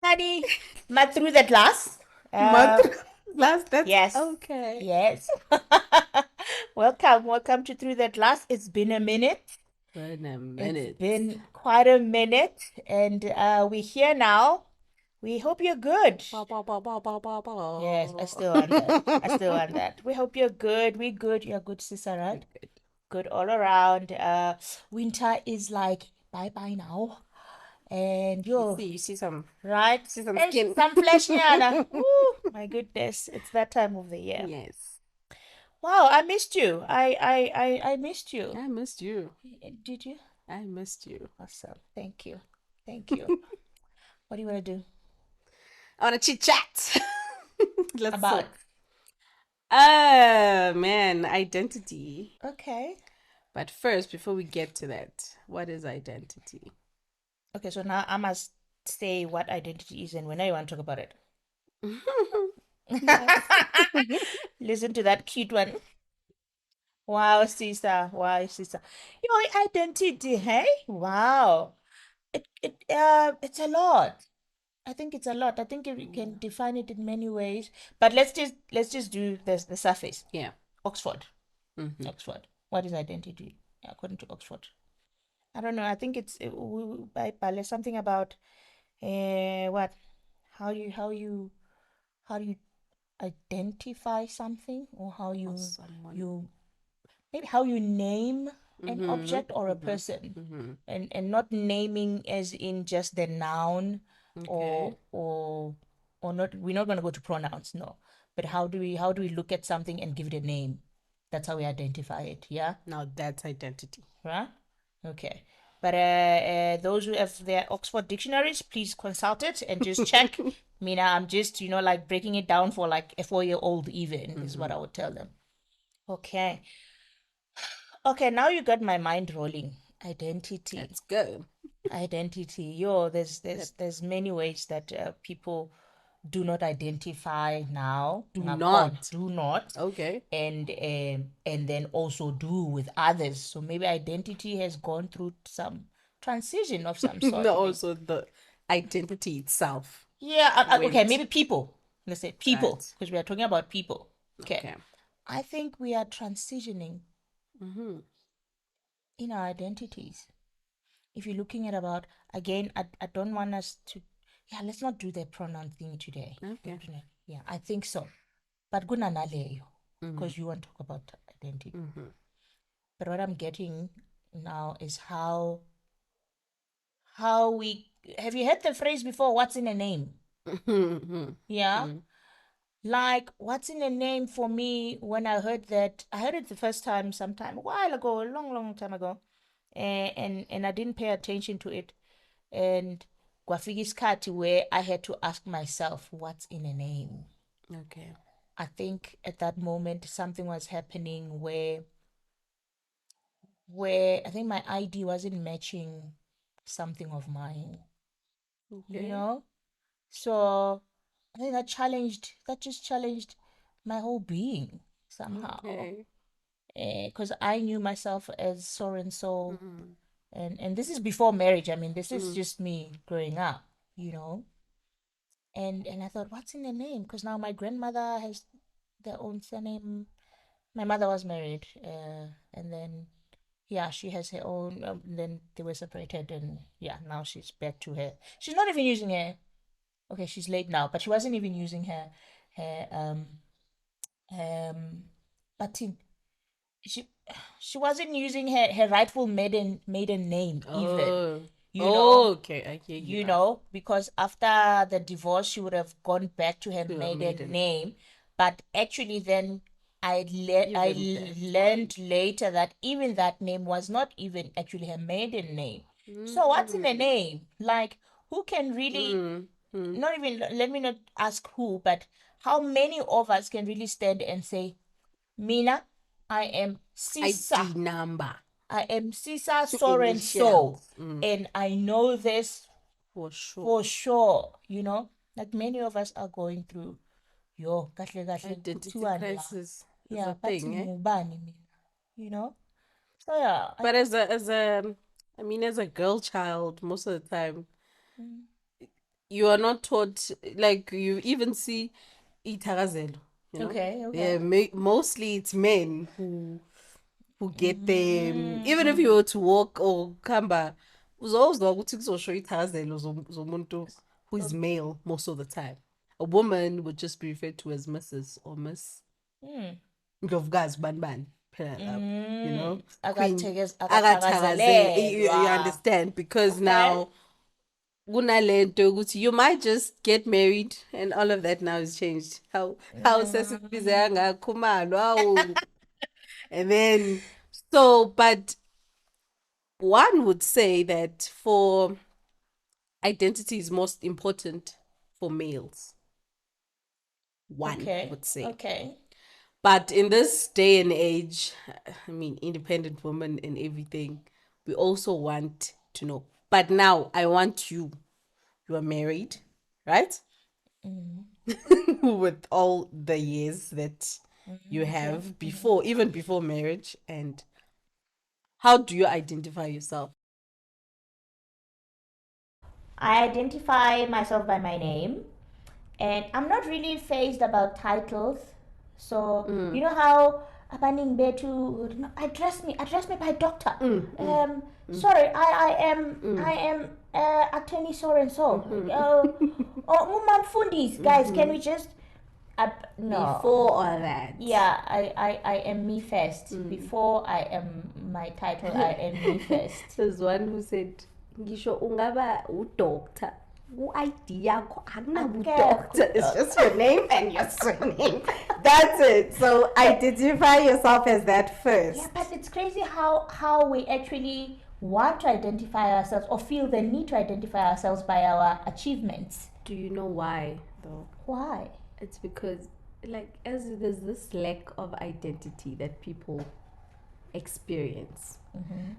Honey, mud through the glass. Month last, that's Yes, okay. yes. Welcome to Through the Glass. It's been a minute. In a It's minute. been quite a minute, and we're here now. We hope you're good. Bow, bow, bow, bow, bow, bow, Yes, I bow. still want that. I still want that. We hope you're good. We good. You're good, sister, Good, right? good. Good all around. Winter is like bye bye now, and you're You see some, right. see some Hey, skin. some flesh, Nyana. Ooh, my goodness, it's that time of the year. Yes, Wow, I missed you. I missed you. I missed you. Did you? I missed you. Awesome. Thank you. Thank you. What do you want to do? I want to chit chat. Let's About? talk. Man, identity. Okay. But first, before we get to that, what is identity? Okay, so now I must say what identity is and when I want to talk about it. Yes. Listen to that cute one. Wow, sister. Wow, sister. Your identity, hey? Wow. It's a lot. I think it's a lot. I think we can define it in many ways. But let's just do the surface. Yeah. Oxford. Mm-hmm. Oxford. What is identity according to Oxford? I don't know. I think it's by Pale something about what how you identify something or how Or you someone. you maybe how you name an Mm-hmm. object or a Mm-hmm. person, Mm-hmm. and not naming as in just the noun, Okay. or not. We're not going to go to pronouns, no, but how do we look at something and give it a name? That's how we identify it. Yeah. Now that's identity. Right. Okay. But those who have their Oxford dictionaries, please consult it and just check. Mina, I'm just, like breaking it down for like a 4-year-old even is what Mm-hmm. I would tell them. Okay. Okay, now you got my mind rolling. Identity. Let's go. Identity. Yo, there's That there's there's many ways that people do not identify now. do Ngakon, not. do not, Okay. and then also do with others. So maybe identity has gone through some transition of some No, sort. Maybe. also the identity itself Yeah. Okay. went. Maybe people. Let's say people, Right. because we are talking about people. Okay. Okay. I think we are transitioning Mm-hmm. in our identities. If you're looking at about, again, I don't want us to, yeah, let's not do the pronoun thing today. Okay. Yeah, I think so. But guna naleyo, Mm-hmm. because you want to talk about identity. Mm-hmm. But what I'm getting now is how we, have you heard the phrase before, what's in a name? Mm-hmm. Yeah. Mm-hmm. Like, what's in a name for me, when I heard that, I heard it the first time sometime a while ago, a long, long time ago. And I didn't pay attention to it. And kwafika isikhathi where I had to ask myself, what's in a name? Okay. I think at that moment something was happening where I think my ID wasn't matching something of mine, you Okay. know? So I think that just challenged my whole being somehow. Okay. Because I knew myself as so and so, Mm-hmm. and this is before marriage. I mean, this is Mm-hmm. just me growing up, you know? And I thought, what's in the name? Because now my grandmother has their own surname. My mother was married, and then yeah, she has her own. Then they were separated, and yeah, now she's back to her. She's not even using her. Okay, she's late now, but she wasn't even using her batin. She she wasn't using her rightful maiden name even. Oh. You know, Okay. I hear you now. because after the divorce, she would have gone back to her To a maiden maiden. name. But actually, then I Even that one. learned later that even that name was not even actually her maiden name. So what's in a Mm. name? Like, who can really, Mm. Mm. not even, let me not ask who, but how many of us can really stand and say, Mina, I am Sisa. ID number. I am Xiisa so and so, Initials. Mm. and I know this For sure. for sure. Like many of us are going through. Yo, kahle kahle Identity kuthiwani la. crisis is a Yeah, bathi thing, eh? ngubani mina. You know. So yeah, But as a I mean as a girl child, most of the time, mm, you are not taught, like you even see ithakazelo, you know. Okay, Yeah, okay. mostly it's men who get them. Even if you Mm. were to walk or kamba, uzozwa ukuthi kuzosho ithakazelo zomuntu who is male most of the time. A woman would just be referred to as Mrs. or Miss. Mm. Ndlovukazi bani phela, you know, queen akathakazelelwa. You Akathakazelelwa. understand, because Okay. now kunalento ukuthi you might just get married and all of that now is changed. How sesibizeka Mm. ngakhumalo, awu. And then, so, but one would say that for identity is most important for males. One Okay, would say. okay. But in this day and age, I mean, independent woman and everything, we also want to know. But now I want you. You are married, right? Mm. With all the years that you Okay. have before, even before marriage. And how do you identify yourself? I identify myself by my name, and I'm not really phased about titles. So you know how abaning betu address me by doctor. Sorry, I am attorney so and so. Oh, mum fundis, guys, can we just no. Before all that. Yeah, I am me first. Before I am my title, I am me first. There's one who said, ngisho ungaba udoctor, u-ID yakho doctor. It's just your name and your surname. That's it. So identify yourself as that first. Yeah, but it's crazy how we actually want to identify ourselves or feel the need to identify ourselves by our achievements. Do you know why, though? Why? It's because, like, as there's this lack of identity that people experience.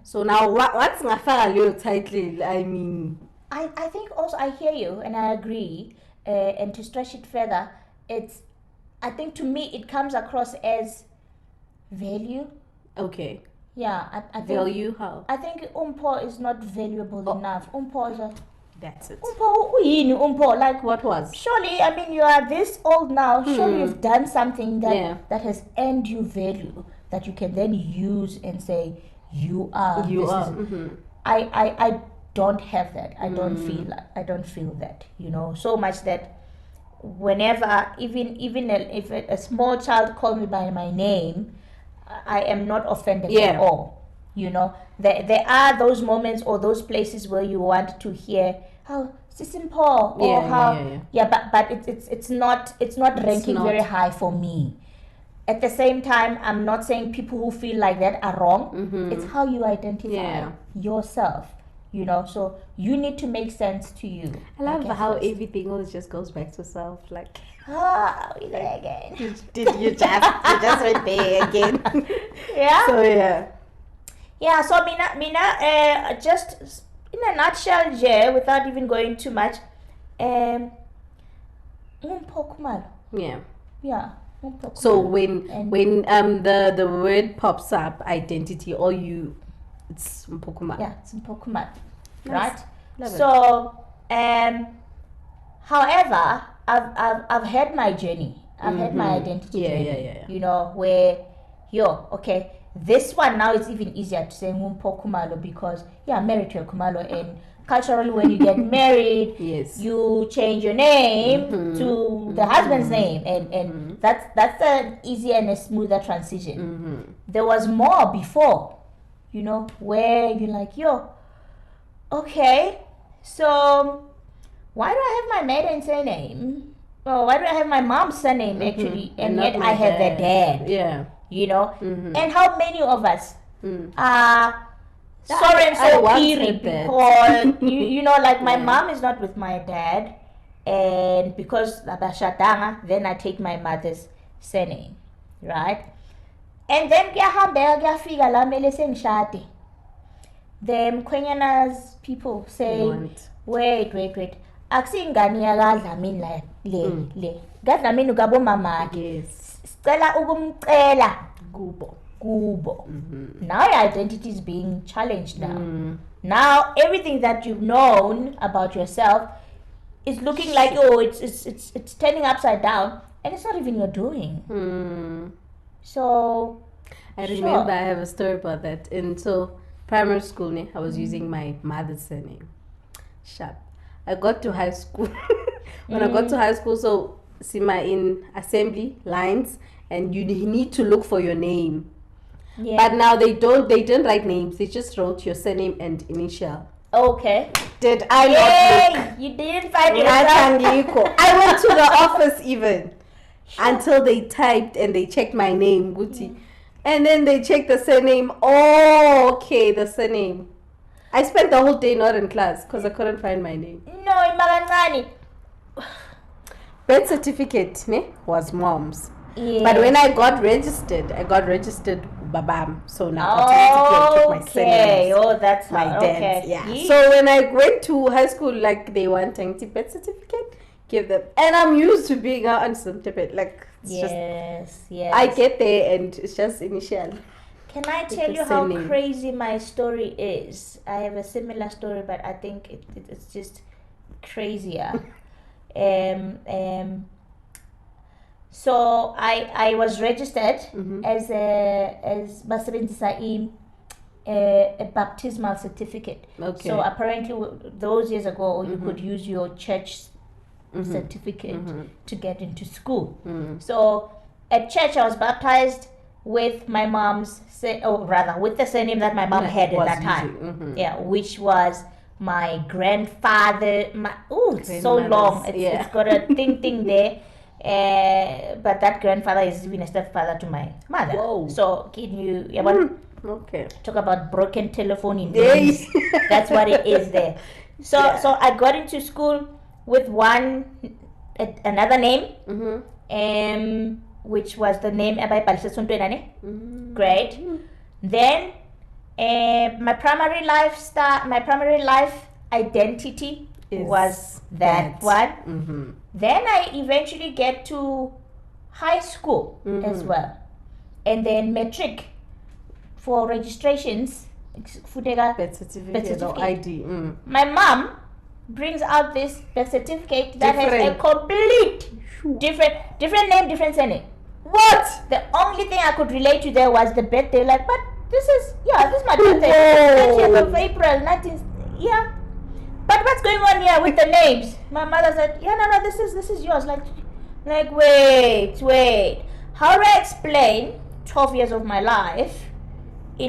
So now, what's ngafaka leyo title? I mean, I think also I hear you and I agree. And to stretch it further, I think to me it comes across as value. okay. Yeah, I think Value how? I think Mpho is not valuable enough. Mpho is a That's it. Mpho, like What was? surely, I mean, you are this old now. Surely you've done something that Yeah. that has earned you value that you can then use and say you are. You this are. is-" I don't have that. I don't feel that. You know, so much that whenever even if a small child calls me by my name, I am not offended Yeah. at all. You know, there are those moments or those places where you want to hear how simple or Yeah, how yeah. but it's not ranking not. very high for me. At the same time, I'm not saying people who feel like that are wrong. It's how you identify Yeah. yourself. You know, so you need to make sense to you. I love guess how that's- everything always just goes back to self. Like, we there again. did you just went there again? Yeah. So yeah. Yeah, so Mina, just in a nutshell, yeah, without even going too much, Mpho Khumalo. Yeah. Yeah, Mpho So Khumalo. And- when the word pops up, identity, or you, it's Mpokuma. yeah, it's Mpho Khumalo, Nice. right? Love it. So, however, I've had my journey. I've had my identity Yeah, journey. yeah. You know, where okay, this one now it's even easier to say Mpho Khumalo because I'm married to a Khumalo, and culturally when you get married, Yes. you change your name to the husband's name, and that's an easier and a smoother transition. There was more before, you know, where you're like, okay, so why do I have my maiden surname? Oh, why do I have my mom's surname actually, and not yet my I have the dad? Yeah. You know, and how many of us are so and I so once period heard that. because you know, like my Yeah. mom is not with my dad, and because abashadanga, then I take my mother's surname, right? And then kuyafika la mele sengishade. The Mkhwenyanas people say, They want. wait. Akusingane yakadlamini le. Kadlamini ukabo mamakhe. Yes. Sicela ukumcela Kubo. kubo. Now your identity is being challenged now. Now everything that you've known about yourself, it's looking like, oh, it's turning upside down, and it's not even your doing. So I sure. remember I have a story about that. And so primary school, I was using my mother's surname. Sharp. I got to high school. When I got to high school, so Sima in assembly lines, and you need to look for your name. Yeah. But now they didn't write names. They just wrote your surname and initial. Okay. Did I not look? You didn't find it. I went to the office even until they typed and they checked my name, Guti. And then they checked the surname. Oh, okay, the surname. I spent the whole day not in class because I couldn't find my name. No, Imagansani. Birth certificate was mom's. Yes. But when I got registered Babam. So now automatically I took my surname. Oh, that's my dad's. Okay. Yeah. Yeesh. So when I went to high school, like they want a birth certificate, give them. And I'm used to being on some bit. Like yes. I get there and it's just initial. Can I tell you how crazy my story is? I have a similar story, but I think it's just crazier. So I was registered as basebenzisa a baptismal certificate. Okay. So apparently those years ago you could use your church certificate to get into school. So at church I was baptized with my mom's with the surname that my mom had at that time. Yeah, which was my grandfather. It's so long. It's got a thing there. But that grandfather is even a stepfather to my mother. Whoa. So can you okay, talk about broken telephone in days? That's what it is there. So I got into school with another name, which was the name Great. Then my primary life identity was that one. Then I eventually get to high school as well, and then matric for registrations. Birth certificate or ID. My mom brings out this birth certificate that has a complete different name, different surname. What? The only thing I could relate to there was the birthday. Like, but this is my birthday. 30th of April, 19th. Yeah. But what's going on here with the names? My mother said, no, this is yours. Like wait. How do I explain 12 years of my life in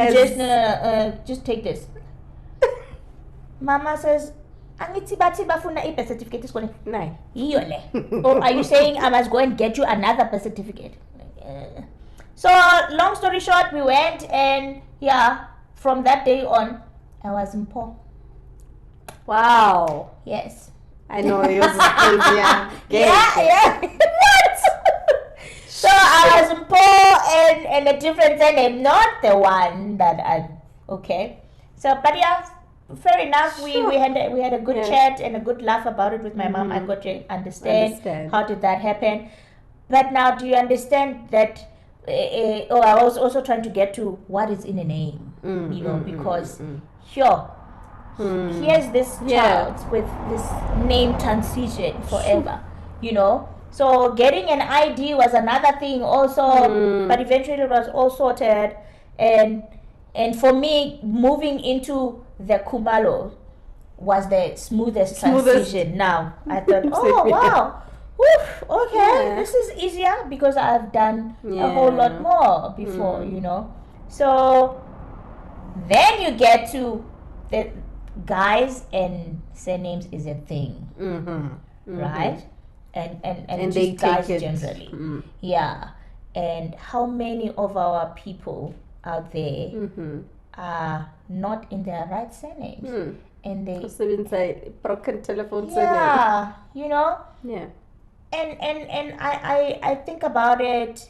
just take this? Mama says, bafuna birth certificate is going. Or are you saying I must go and get you another birth certificate? So long story short, we went, and from that day on, I was Mpho. Wow. Yes. I know yours is crazy. What? So I was Mpho and a different surname, not the one that So, but fair enough. We had a good chat and a good laugh about it with my mom. I got to understand how did that happen. But now, do you understand that? I was also trying to get to what is in a name, because here's this child with this name transition forever, So getting an ID was another thing also, but eventually it was all sorted, and for me, moving into the Kumalo was the smoothest transition. Now I thought, oh wow, this is easier because I've done a whole lot more before, So then you get to the guys and surnames is a thing, right? And they guys take it generally, and how many of our people out there are not in their right surnames, and they inside broken telephone surname. And I think about it,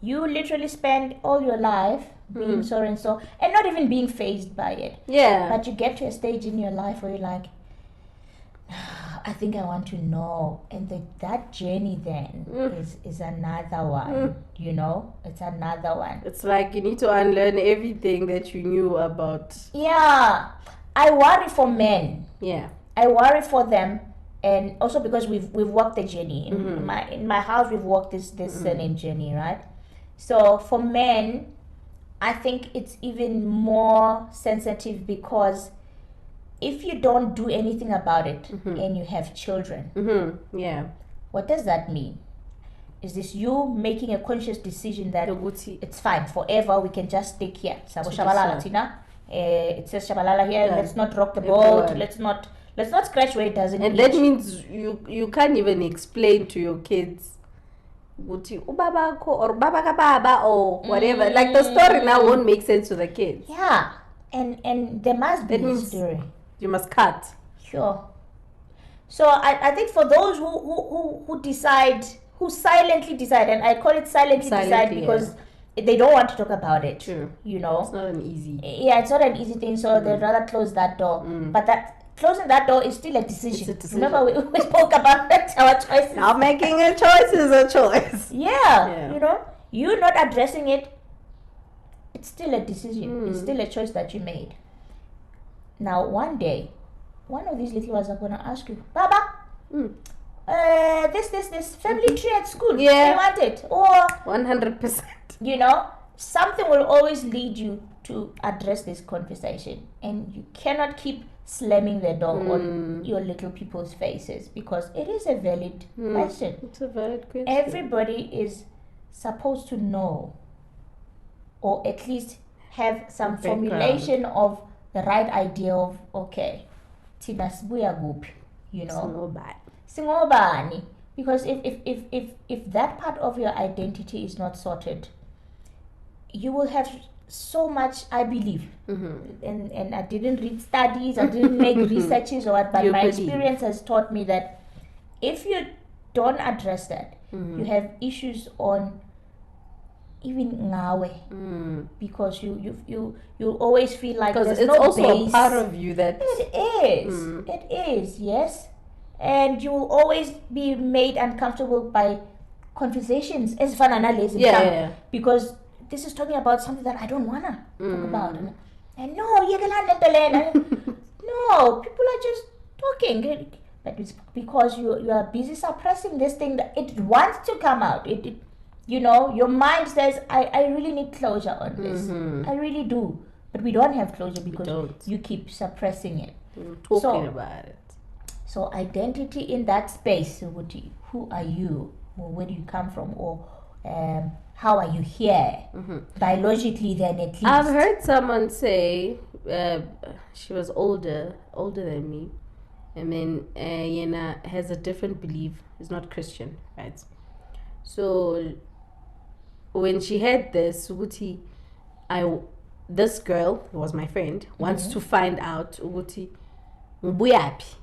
you literally spend all your life being so and so, and not even being fazed by it. But you get to a stage in your life where you're like, I think I want to know, and that journey then is another one. It's another one. It's like you need to unlearn everything that you knew about. I worry for men. I worry for them, and also because we've walked the journey in my house. We've walked this surname journey, right? So for men, I think it's even more sensitive because if you don't do anything about it and you have children, yeah, what does that mean? Is this you making a conscious decision that it's fine forever? We can just stick here. Sabo shabalala tina. It says shabalala here. Yeah. Let's not rock the Everyone. boat. Let's not scratch where it doesn't. And itch. that means you can't even explain to your kids ukuthi ubaba ko or baba ka baba or whatever. Like the story now won't make sense to the kids. Yeah, and there must be a story. You must cut. Sure. So I think for those who decide, who silently decide, and I call it silently decide because they don't want to talk about it. True. You know, it's not an easy. Yeah, it's not an easy thing. So they'd rather close that door. But that closing that door is still a decision. It's a decision. Remember we spoke about that, our choices. Now making a choice is a choice. Yeah. You know, you not addressing it, it's still a decision. It's still a choice that you made. Now one day, one of these little ones are gonna ask you, Baba, this family tree at school. Yeah. You want it? Or 100%. You know, something will always lead you to address this conversation, and you cannot keep slamming the door on your little people's faces because it is a valid question. It's a valid question. Everybody is supposed to know, or at least have some formulation of the right idea of, okay, tina sibuya kuphi, you know, singobani. Because if that part of your identity is not sorted, you will have so much, I believe, and I didn't read studies, I didn't make researches or what, but my experience has taught me that if you don't address that, you have issues on even ngawe, because you always feel like there's it's no also base. A part of you that it is, yes, and you will always be made uncomfortable by conversations as fun because this is talking about something that I don't wanna talk about, and no, people are just talking, but it's because you are busy suppressing this thing that it wants to come out. It you know, your mind says, I really need closure on this. I really do. But we don't have closure because you keep suppressing it. Talking about it. So identity in that space, who are you? Or where do you come from? Or how are you here? Biologically then at least. I've heard someone say, she was older than me, and then Yena has a different belief. Is not Christian, right? So when she had this, this girl who was my friend wants to find out Uguti Mbuyapi.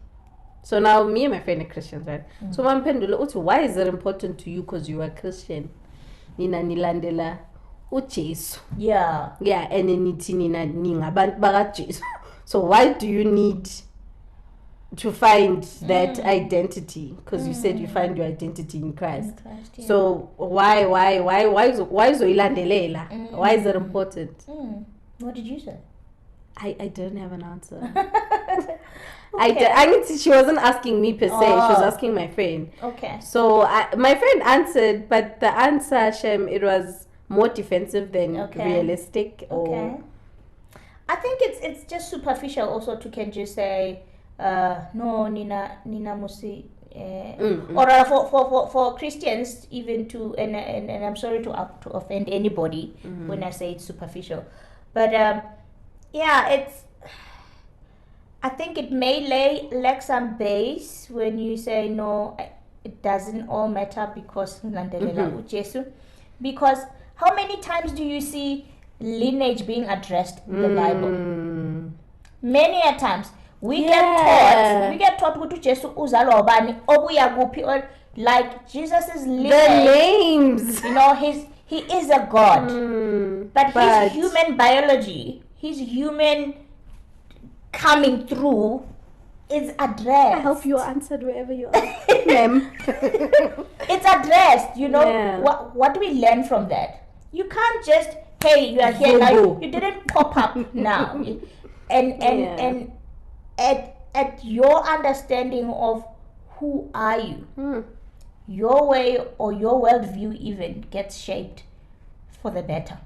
So now me and my friend are Christians, right? So one pendula Uti, why is it important to you because you are Christian? Nina nilandela ujesu. Yeah, and nithi nina ningabantu bakaJesu. So why do you need to find that identity? Because you said you find your identity in Christ. So why zoyilandelela? Why is it important? What did you say? I didn't have an answer. She wasn't asking me per se. She was asking my friend. Okay. So my friend answered, but the answer, Shem, it was more defensive than realistic. Okay. I think it's just superficial also to can just say, no, Nina Musi. Or for Christians even to, and I'm sorry to offend anybody when I say it's superficial, but I think it may lack some base when you say no, it doesn't all matter because because how many times do you see lineage being addressed in the Bible? Many a times. We get taught ukuthi Jesu uzalwa ubani obuya kuphi, or like Jesus's lineage, the names, you know, he is a god, but his human biology, his human coming through is addressed. I hope you answered wherever you are, ma'am. It's addressed, you know. What do we learn from that? You can't just, hey, you are here now, you didn't pop up now, and at at your understanding of who are you, your way or your worldview even gets shaped for the better.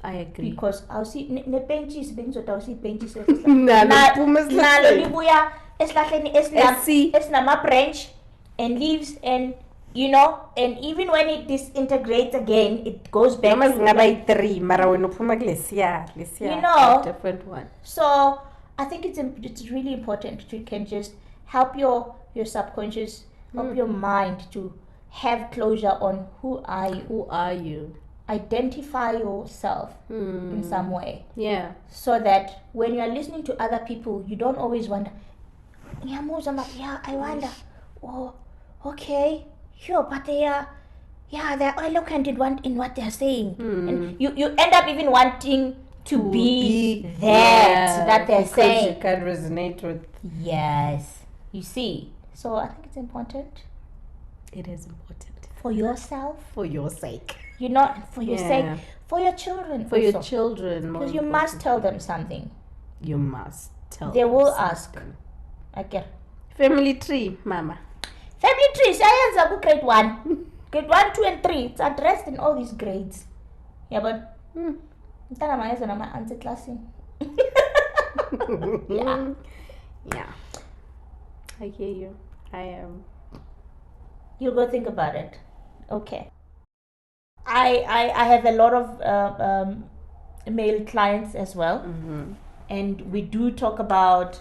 I agree. Because awusi nepentshisi bengizothi awusi ipentshisi nalo libuya esihlahleni esinama-branch and leaves, and you know, and even when it disintegrates again, it goes back to like, 3 mara wena uphuma kulesiya you know, different one. So I think it's really important to can just help your subconscious, help your mind to have closure on who are you, identify yourself in some way, so that when you are listening to other people, you don't always wonder, yeah, I wonder, oh, okay, sure, but they are, they're eloquent in what they're saying, and you end up even wanting to be that they're saying. You can resonate with. Yes, you see. So I think it's important. It is important for yourself, for your sake. You're not for your sake, for your children, for also. Your children, because you must tell them something. You must tell. They them will something. ask. Okay. Family tree, mama. Family tree. Science are grade 1, grade 1, 2, and 3. It's addressed in all these grades. Yeah, but. My answer class. Yeah. I hear you. I am. You'll go think about it. Okay. I have a lot of male clients as well, and we do talk about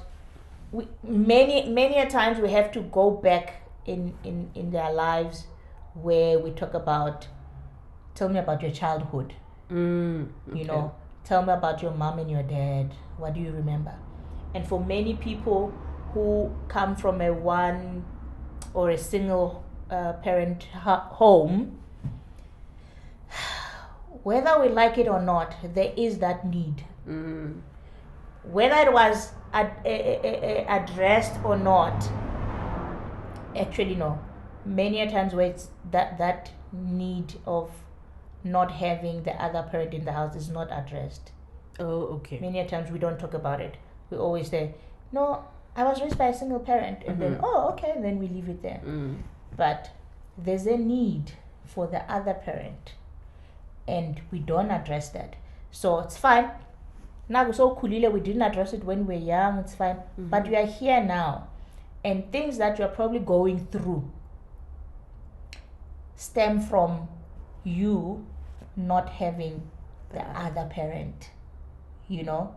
many a times we have to go back in their lives where we talk about, tell me about your childhood. You know, tell me about your mom and your dad. What do you remember? And for many people who come from a one or a single parent home, whether we like it or not, there is that need. Whether it was addressed or not, actually no. Many a times where it's that need of not having the other parent in the house is not addressed. Oh, okay. Many a times we don't talk about it. We always say, no, I was raised by a single parent, and then, oh, okay, and then we leave it there. But there's a need for the other parent, and we don't address that. So it's fine. Now, so kulile, we didn't address it when we were young, it's fine. But we are here now, and things that you're probably going through stem from you not having the other parent, you know.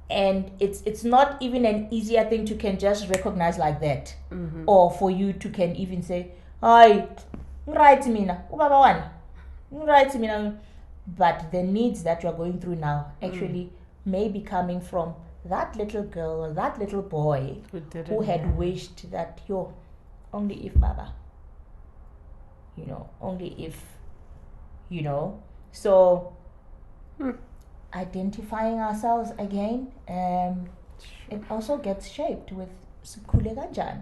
And it's not even an easier thing to can just recognize like that, or for you to can even say, "Ay, right mina, ubaba wani, right mina." But the needs that you're going through now actually may be coming from that little girl or that little boy who had wished that only if baba, you know, only if, you know. So identifying ourselves again, it also gets shaped with sikhule kanjani.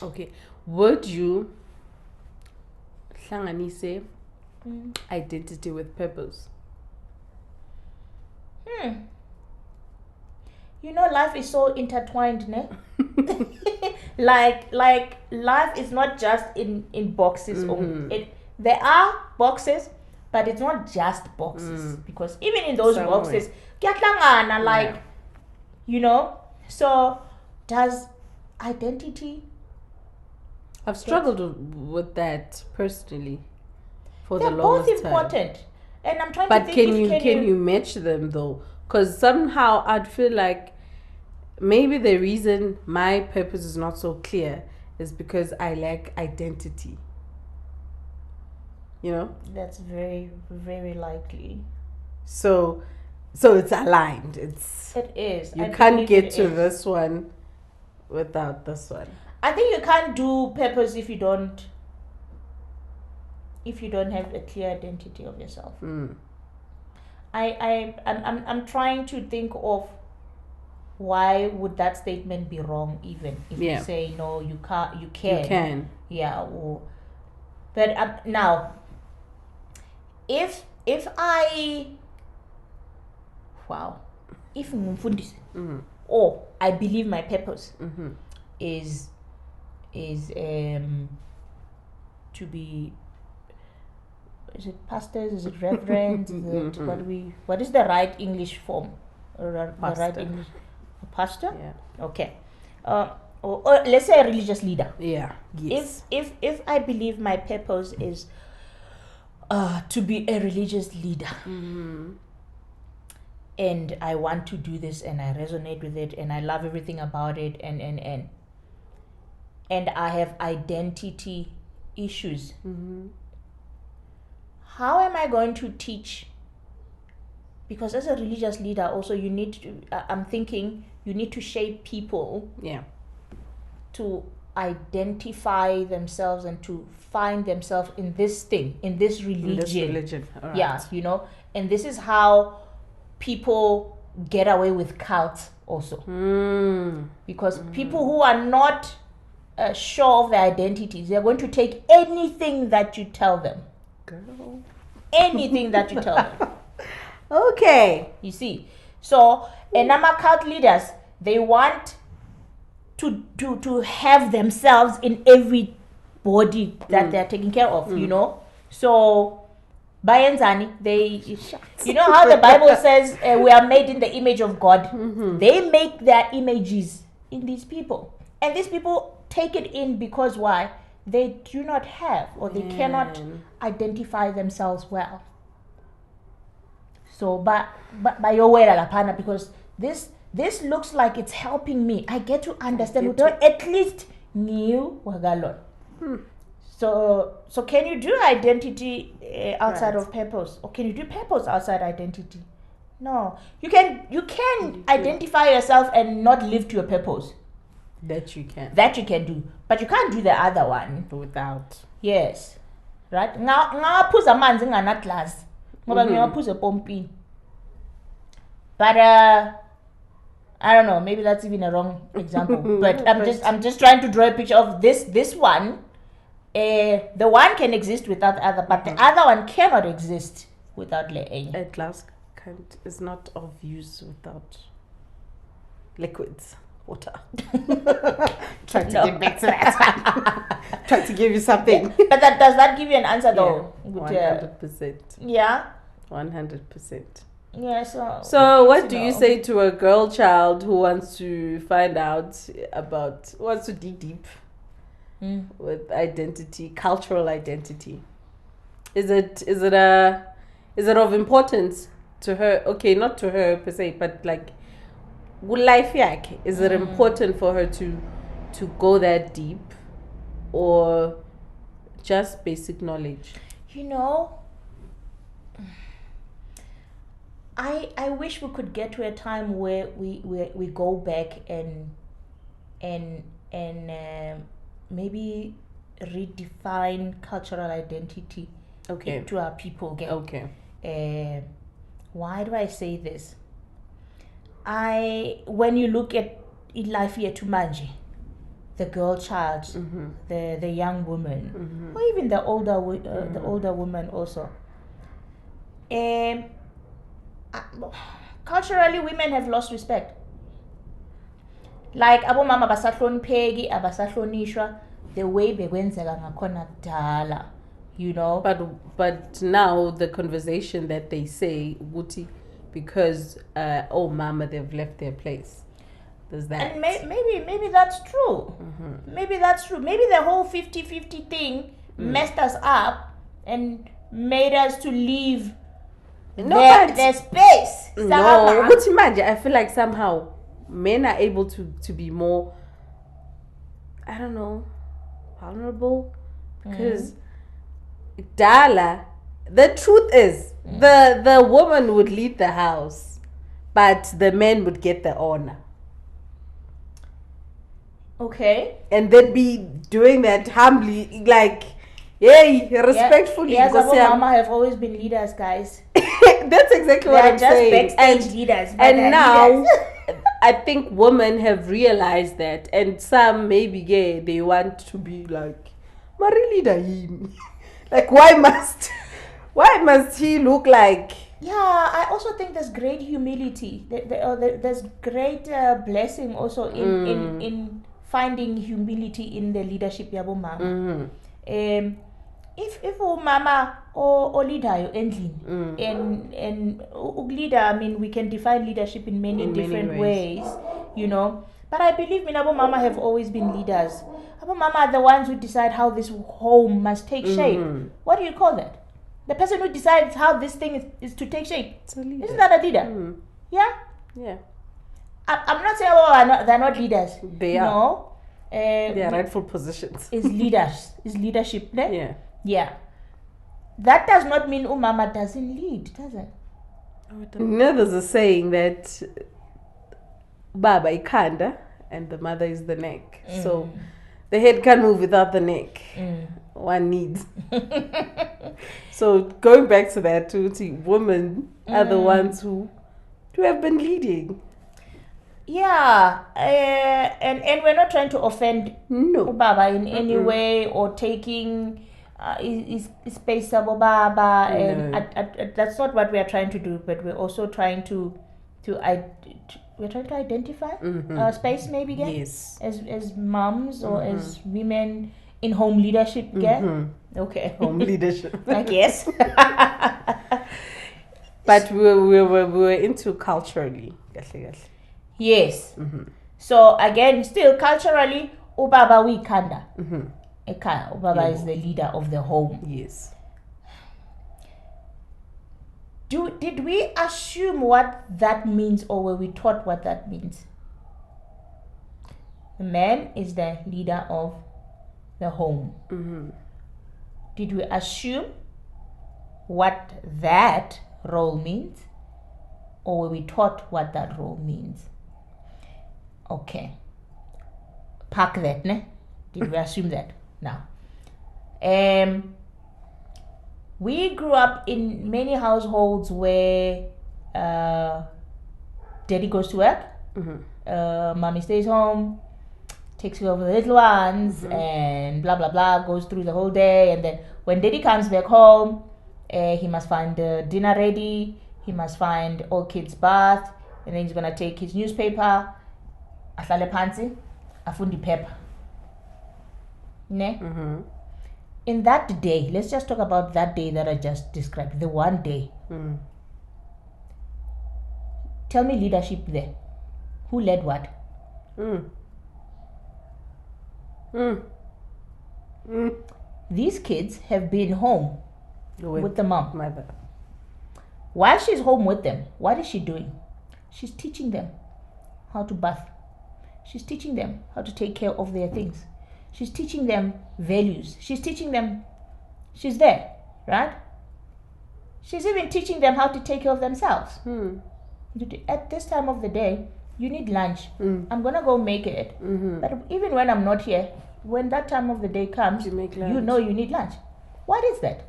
Okay, would you hlanganise identity with purpose? You know, life is so intertwined, ne? like life is not just in boxes. There are boxes, but it's not just boxes, because even in those boxes, like, you know. So does identity? I've struggled with that personally for They're the longest both important time. And I'm trying but to think, can you match them though? Because somehow I'd feel like maybe the reason my purpose is not so clear is because I lack identity. You know? That's very, very likely. So it's aligned. It is. You can't get to this one without this one. I think you can't do purpose if you don't have a clear identity of yourself. I'm trying to think of why would that statement be wrong, even if you say no, you can't, you can. Yeah. But now, if ngumfundisi or I believe my purpose Mm-hmm. is to be, is it pastors, is it reverends, is it what is the right English form, or the right Pastor. English, a pastor? Yeah. Okay. Or let's say a religious leader. Yeah. Yes. If I believe my purpose is to be a religious leader, and I want to do this, and I resonate with it, and I love everything about it, and I have identity issues, how am I going to teach? Because as a religious leader also, you need to, I'm thinking you need to shape people Yeah. to identify themselves and to find themselves in this thing, in this religion. In this religion. All right. Yeah, you know, and this is how people get away with cults also. Because people who are not sure of their identities, they're going to take anything that you tell them. Girl. Anything that you tell them. Okay. You see, so and cult leaders, they want to have themselves in every body that they're taking care of, you know. So Bayenzani, they, you know how the Bible says we are made in the image of God. They make their images in these people, and these people take it in because why? They do not have, or they cannot identify themselves well. So, but by your way, Lapana, because this looks like it's helping me. I get to understand. At least new wagalon. So can you do identity outside of purpose, or can you do purpose outside identity? No, you can identify yourself and not live to your purpose. That you can. That you can do, but you can't do the other one Without. Yes, right. Ngaphuza amanzi nganatlazi ngoba ngiyaphuza epompini. But I don't know, maybe that's even a wrong example. But I'm just trying to draw a picture of this one. The one can exist without the other, but the other one cannot exist without le. A glass is not of use without liquids. Water. Trying to get back to that. Trying to give you something. But does that give you an answer though? 100%. Yeah. 100%. Yeah. So what do you say to a girl child who wants to find out about, wants to dig deep with identity, cultural identity? Is it of importance to her? Okay, not to her per se, but like, life yakhe, is it important for her to go that deep, or just basic knowledge? You know, I wish we could get to a time where we go back and maybe redefine cultural identity to our people again. Okay. Why do I say this? When you look at life here to Manji, the girl child, the young woman, or even the older woman also. Culturally, women have lost respect. Like abomama basahlonipheki, abasahlonishwa the way bekwenzeka ngakhona kudala, you know. But now the conversation that they say ukuthi, because mama, they've left their place. There's that. And maybe that's true. Maybe that's true. Maybe the whole 50-50 thing messed us up and made us to leave their space. No, but imagine, I feel like somehow men are able to be more, I don't know, vulnerable, because Dala, the truth is, the woman would lead the house, but the man would get the honor. Okay. And they'd be doing that humbly, like, yay, respectfully. Yes, mama have always been leaders, guys. That's exactly what I'm saying. Backstage leaders. And now, I think women have realized that, and some maybe gay, they want to be like, Mari leader him. Like, why must he look like Yeah, I also think there's great humility. There's great blessing also in finding humility in the leadership yabo mama. If umama olidayo endlini and leader, I mean, we can define leadership in many different ways, you know. But I believe Minabo Mama have always been leaders. Abo Mama are the ones who decide how this home must take shape. What do you call that? The person who decides how this thing is to take shape. Isn't that a leader? Yeah? Yeah. I'm not saying, oh, they're not leaders. They are. No. They are rightful positions. Is leaders. Is leadership. Ne? Yeah. Yeah. That does not mean Umama doesn't lead, does it? There's a saying that Baba ikanda and the mother is the neck. So the head can't move without the neck. One needs. So going back to that, women are the ones who have been leading. Yeah, and we're not trying to offend Baba in any way or taking his space of Baba, and that's not what we are trying to do. But we're also trying to identify our space, maybe again, yes, as moms or as women in home leadership. Okay, home leadership, I guess. But we were into culturally. Yes. So again, still culturally, Ubaba wikanda. Ekaya, Ubaba is the leader of the home. Yes. Did we assume what that means, or were we taught what that means? The man is the leader of the home. Did we assume what that role means, or were we taught what that role means? Okay. Park that, ne? Did we assume that? Now. We grew up in many households where daddy goes to work, mommy stays home, takes care of the little ones, and blah blah blah, goes through the whole day, and then when daddy comes back home, he must find dinner ready, he must find all kids bath, and then he's gonna take his newspaper, ahlale phansi, afundi paper. Ne? In that day, let's just talk about that day that I just described, the one day. Tell me leadership there. Who led what? These kids have been home with the mom. Mother. While she's home with them, what is she doing? She's teaching them how to bath. She's teaching them how to take care of their things. She's teaching them values. She's teaching them, she's there, right? She's even teaching them how to take care of themselves. At this time of the day, you need lunch. I'm going to go make it. But even when I'm not here, when that time of the day comes, you know you need lunch. What is that?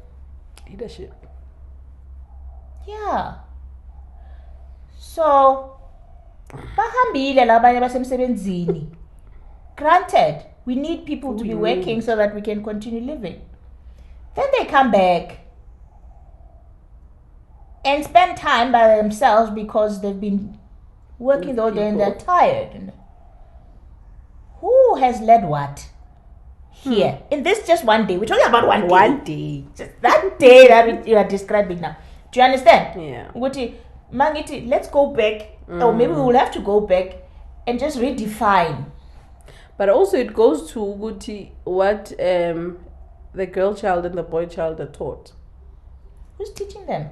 Leadership. Yeah. So, bahambile labanye basemsebenzini. Granted, we need people to be working so that we can continue living. Then they come back and spend time by themselves because they've been working the whole day and they're tired. Who has led what here? In this just one day. We're talking about one day. One day. Just that day that you are describing now. Do you understand? Yeah. Mangiti, let's go back, or maybe we will have to go back and just redefine. But also it goes to what the girl child and the boy child are taught. Who's teaching them?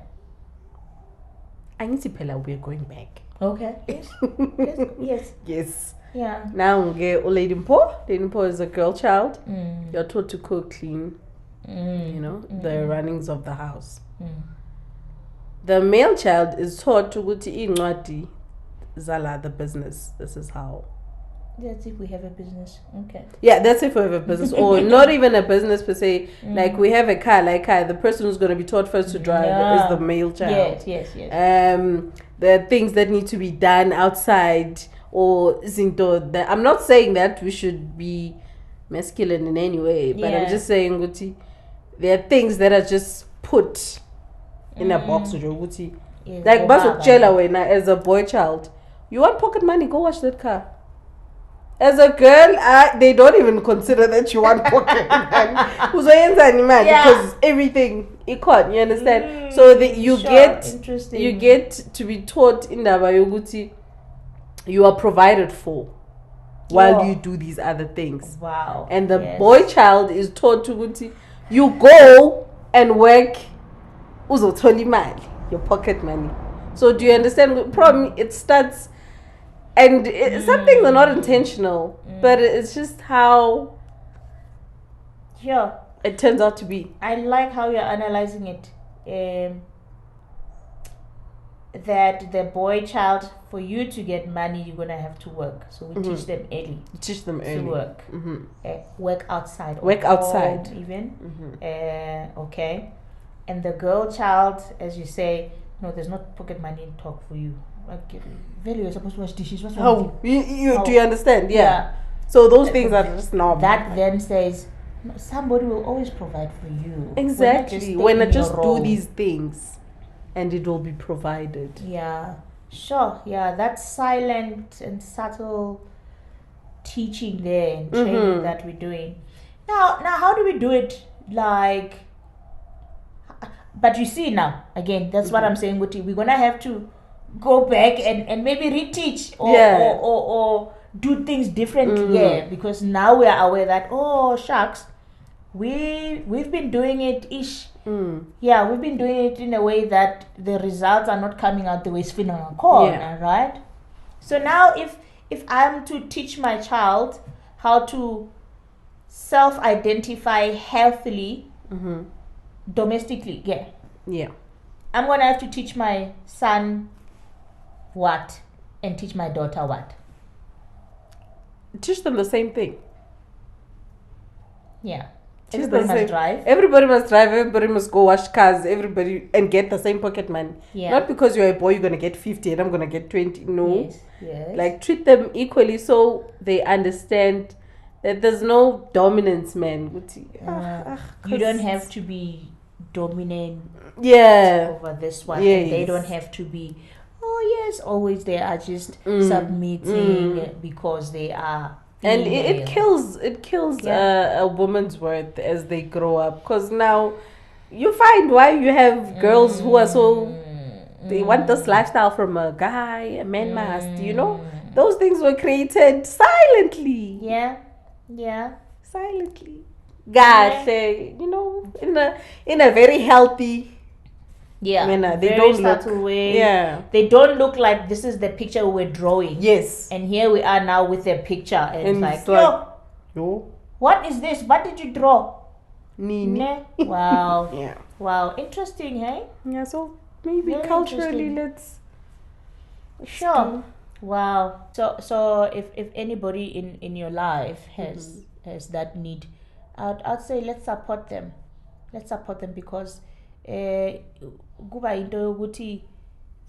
I need to tell we're going back. Okay. Yes. Yes. Yes. Yeah. Now Lady Mpho. Lady Mpho is a girl child. You're taught to cook, clean, the runnings of the house. The male child is taught to go to incwadi zala the business. This is how. That's if we have a business. Okay. Yeah, that's if we have a business, or not even a business per se. Like we have a car, the person who's going to be taught first to drive is the male child. Yes. The things that need to be done outside, or zinto. I'm not saying that we should be masculine in any way, but I'm just saying, there are things that are just put in a box. is Like ngobaba. bazokutshela wena as a boy child, you want pocket money, go wash that car. As a girl, they don't even consider that you want pocket money. Uzoyenzani imali? Yeah. Because everything equal, you understand? So that you Sure, interesting. get to be taught indaba yokuthi you are provided for while Yo. you do these other things. Wow. And the Yes. boy child is taught to you go and work uzothola imali, your pocket money. So do you understand? Problem, it starts, and some things are not intentional, but it's just how Yeah. it turns out to be. I like how you're analyzing it. That the boy child, for you to get money, you're gonna have to work. So we teach them early. Teach them early to work. Work outside. Work or outside. home even. Okay. And the girl child, as you say, no, there's not pocket money in talk for you. Like, really, you're supposed to wash dishes. What's wrong with you? Do you understand? Yeah. So those things are just normal. That then says, no, somebody will always provide for you. Exactly. When I just do these things, and it will be provided. Yeah. Sure. Yeah. That's silent and subtle teaching there and training that we're doing. Now, how do we do it? Like, but you see now, again, that's what I'm saying, Guti. We're gonna have to go back and maybe reteach or do things differently. Yeah, because now we are aware that, oh shucks, we've been doing it ish. Yeah, we've been doing it in a way that the results are not coming out the way it's feeling on call, right? So now if I'm to teach my child how to self-identify healthily domestically, I'm gonna have to teach my son what and teach my daughter what. Teach them the same thing. Yeah. Everybody must drive. Everybody must drive. Everybody must go wash cars. Everybody and get the same pocket money. Yeah. Not because you're a boy, you're gonna get 50 and I'm gonna get 20. No. Yes. Like treat them equally so they understand that there's no dominance, man. You don't have to be dominant. Over this one, and they don't have to be. Oh yes, always they are just submitting because they are. And it kills a woman's worth as they grow up, because now you find why you have girls who are so they want this lifestyle from a guy, a man must, those things were created silently. Silently. God, in a very healthy manner. They very don't subtle look way. They don't look like this is the picture we're drawing. Yes. And here we are now with a picture, and it's like, yo, what is this? What did you draw? Nini. Wow. Wow. Interesting, hey? Yeah, so maybe very culturally let's sure. Wow. So if anybody in your life has that need, I'd say let's support them. Let's support them because they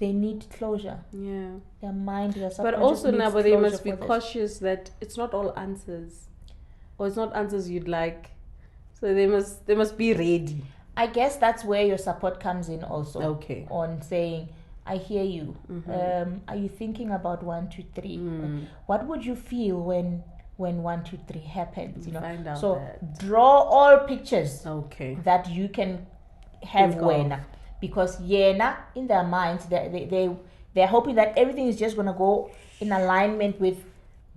need closure. Their mind, their subconscious. But also now, but they must be cautious that it's not all answers, or it's not answers you'd like. So they must be ready. I guess that's where your support comes in also. Okay. On saying, I hear you. Are you thinking about 1, 2, 3? What would you feel when 1, 2, 3 happens? Find out so draw all pictures. Okay. That you can have when, because in their minds they're hoping that everything is just gonna go in alignment with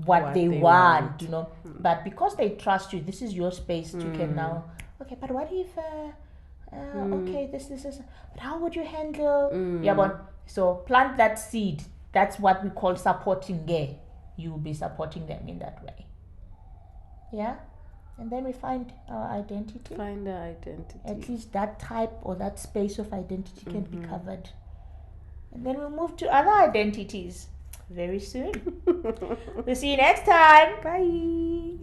what they want. But because they trust you, this is your space. You can now. Okay, but what if? Okay, this is. But how would you handle? But so plant that seed. That's what we call supporting. You will be supporting them in that way. Yeah. And then we find our identity. At least that type or that space of identity can be covered. And then we'll move to other identities very soon. We'll see you next time. Bye.